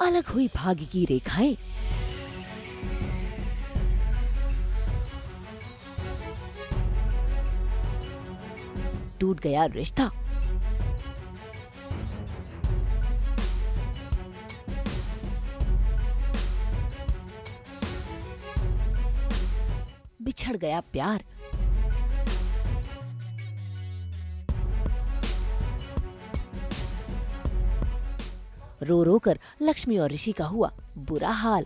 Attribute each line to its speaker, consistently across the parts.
Speaker 1: अलग हुई भाग्य की रेखाएं। टूट गया रिश्ता। बिछड़ गया प्यार। रो रो कर लक्ष्मी और ऋषि का हुआ बुरा हाल।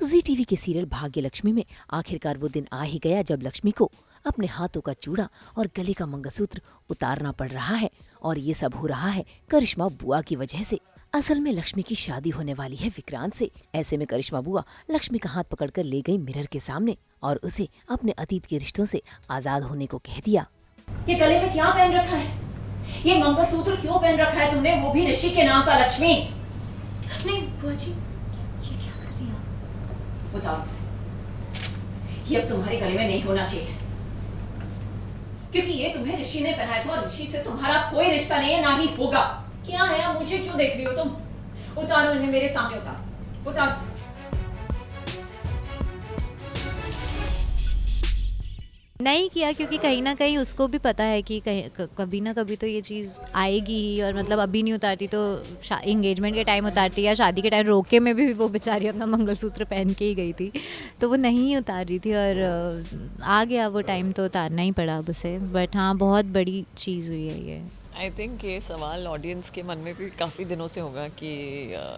Speaker 1: जी टीवी के सीरियल भाग्य लक्ष्मी में आखिरकार वो दिन आ ही गया जब लक्ष्मी को अपने हाथों का चूड़ा और गले का मंगलसूत्र उतारना पड़ रहा है। और ये सब हो रहा है करिश्मा बुआ की वजह से। असल में लक्ष्मी की शादी होने वाली है विक्रांत से। ऐसे में करिश्मा बुआ लक्ष्मी का हाथ पकड़कर ले गई मिरर के सामने और उसे अपने अतीत के रिश्तों से आजाद होने को कह दिया।
Speaker 2: ये गले में क्या पहन रखा है? ये मंगलसूत्र क्यों पहन रखा है तुमने, वो भी ऋषि के नाम का? लक्ष्मी नहीं बुआ जी, ये क्या कर रही हैं? बताओ मुझसे, ये अब तुम्हारे गले में नहीं होना चाहिए, क्योंकि ये तुम्हें ऋषि ने पहनाया था और ऋषि से तुम्हारा कोई रिश्ता नहीं है, ना ही होगा। क्या है, अब मुझे क्यों देख रही हो तुम? उतारो इन्हें मेरे सामने, उतारो उतारो।
Speaker 3: नहीं किया क्योंकि कहीं ना कहीं उसको भी पता है कि कभी ना कभी तो ये चीज़ आएगी ही। और मतलब अभी नहीं उतारती तो इंगेजमेंट के टाइम उतारती, या शादी के टाइम रोके में भी वो बेचारी अपना मंगलसूत्र पहन के ही गई थी, तो वो नहीं उतार रही थी और आ गया वो टाइम तो उतारना ही पड़ा अब उसे। बट हाँ, बहुत बड़ी चीज़ हुई है ये।
Speaker 4: आई थिंक ये सवाल ऑडियंस के मन में भी काफ़ी दिनों से होगा कि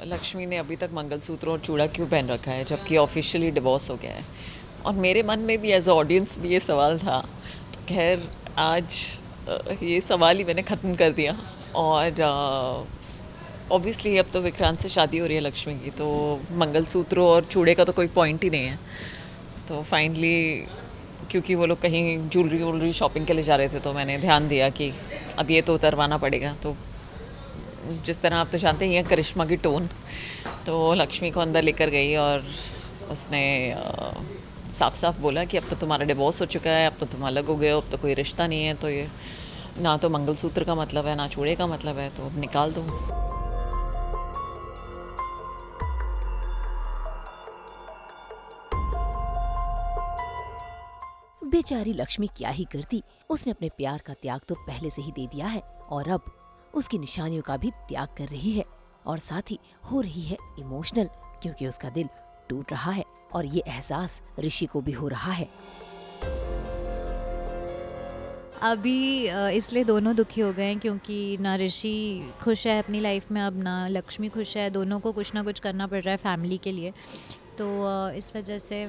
Speaker 4: लक्ष्मी ने अभी तक मंगलसूत्र और चूड़ा क्यों पहन रखा है जबकि ऑफिशियली डिवोर्स हो गया है। और मेरे मन में भी एज अ ऑडियंस भी ये सवाल था। तो खैर आज ये सवाल ही मैंने ख़त्म कर दिया। और ऑब्वियसली अब तो विक्रांत से शादी हो रही है लक्ष्मी की, तो मंगलसूत्रों और चूड़े का तो कोई पॉइंट ही नहीं है। तो फाइनली क्योंकि वो लोग कहीं ज्वेलरी शॉपिंग के लिए जा रहे थे, तो मैंने ध्यान दिया कि अब ये तो उतरवाना पड़ेगा। तो जिस तरह आप तो जानते ही हैं करिश्मा की टोन, तो लक्ष्मी को अंदर लेकर गई और उसने साफ साफ बोला कि अब तो तुम्हारा डिवोर्स हो चुका है, अब तो तुम अलग हो गए हो, अब तो कोई रिश्ता नहीं है, तो ये ना तो मंगलसूत्र का मतलब है ना चूड़े का मतलब है, तो अब निकाल दो।
Speaker 1: बेचारी लक्ष्मी क्या ही करती, उसने अपने प्यार का त्याग तो पहले से ही दे दिया है और अब उसकी निशानियों का भी त्याग कर रही है। और साथ ही हो रही है इमोशनल, क्योंकि उसका दिल टूट रहा है और ये एहसास ऋषि को भी हो रहा है।
Speaker 3: अभी इसलिए दोनों दुखी हो गए हैं क्योंकि ना ऋषि खुश है अपनी लाइफ में, अब ना लक्ष्मी खुश है। दोनों को कुछ ना कुछ करना पड़ रहा है फैमिली के लिए। तो इस वजह से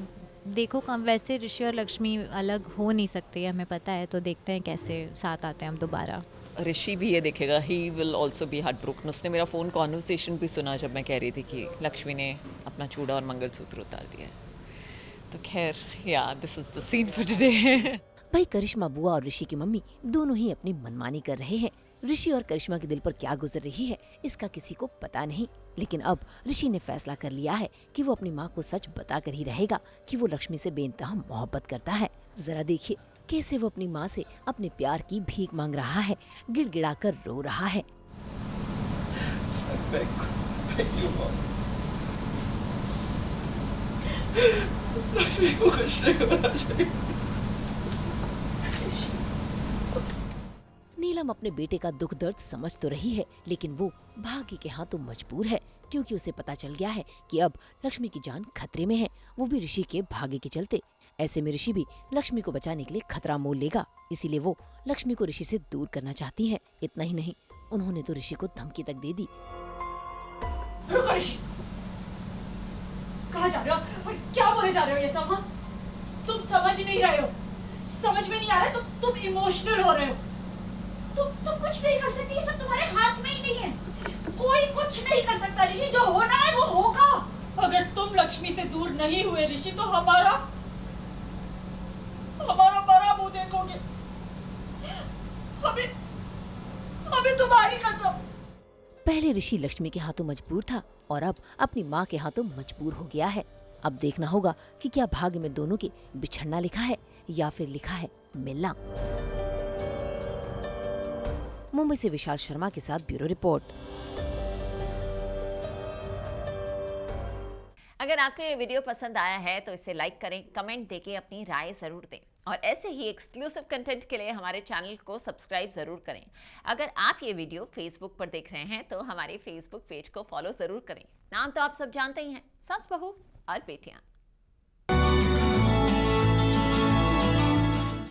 Speaker 3: देखो, कम वैसे ऋषि और लक्ष्मी अलग हो नहीं सकते, हमें पता है। तो देखते हैं कैसे साथ आते हैं हम दोबारा।
Speaker 4: ऋषि भी ये देखेगा, he will also be heart broken. उसने मेरा फ़ोन कॉन्वर्सेशन भी सुना जब मैं कह रही थी कि लक्ष्मी ने अपना चूड़ा और मंगलसूत्र उतार दिया है। तो खैर, yeah this is the scene for today.
Speaker 1: भाई करिश्मा बुआ और ऋषि की मम्मी दोनों ही अपनी मनमानी कर रहे हैं। ऋषि और करिश्मा के दिल पर क्या गुजर रही है इसका किसी को पता नहीं, लेकिन अब ऋषि ने फैसला कर लिया है कि वो अपनी माँ को सच बता कर ही रहेगा कि वो लक्ष्मी से बेइंतहा मोहब्बत करता है। जरा देखिए कैसे वो अपनी माँ से अपने प्यार की भीख मांग रहा है, गिड़गिड़ाकर रो रहा है। नीलम अपने बेटे का दुख दर्द समझ तो रही है, लेकिन वो भाग्य के हाथों मजबूर है, क्योंकि उसे पता चल गया है कि अब लक्ष्मी की जान खतरे में है, वो भी ऋषि के भाग्य के चलते। ऐसे में ऋषि भी लक्ष्मी को बचाने के लिए खतरा मोल लेगा, इसीलिए वो लक्ष्मी को ऋषि से दूर करना चाहती है। इतना ही नहीं, उन्होंने तो ऋषि को धमकी तक दे दी।
Speaker 2: रुको ऋषि, कहाँ जा रहे हो और क्या बोले जा रहे हो ये सब? हाँ, तुम समझ नहीं रहे हो, समझ में नहीं आ रहा है, तुम इमोशनल हो रहे हो। तुम कुछ नहीं कर सकती, ये सब तुम्हारे हाथ में ही नहीं है। कोई कुछ नहीं कर सकता ऋषि, जो होना है वो होगा। अगर तुम लक्ष्मी से दूर नहीं हुए ऋषि, तो हमारा बड़ा मुंह देखोगे। हमें तुम्हारी कसम।
Speaker 1: पहले ऋषि लक्ष्मी के हाथों मजबूर था और अब अपनी माँ के हाथों मजबूर हो गया है। अब देखना होगा कि क्या भाग्य में दोनों के बिछड़ना लिखा है या फिर लिखा है मिलना। मुंबई से विशाल शर्मा के साथ ब्यूरो रिपोर्ट।
Speaker 5: अगर आपको ये वीडियो पसंद आया है तो इसे लाइक करें, कमेंट देके अपनी राय ज़रूर दें और ऐसे ही एक्सक्लूसिव कंटेंट के लिए हमारे चैनल को सब्सक्राइब ज़रूर करें। अगर आप ये वीडियो फेसबुक पर देख रहे हैं तो हमारे फेसबुक पेज को फॉलो ज़रूर करें। नाम तो आप सब जानते ही हैं, सास बहू और बेटियाँ।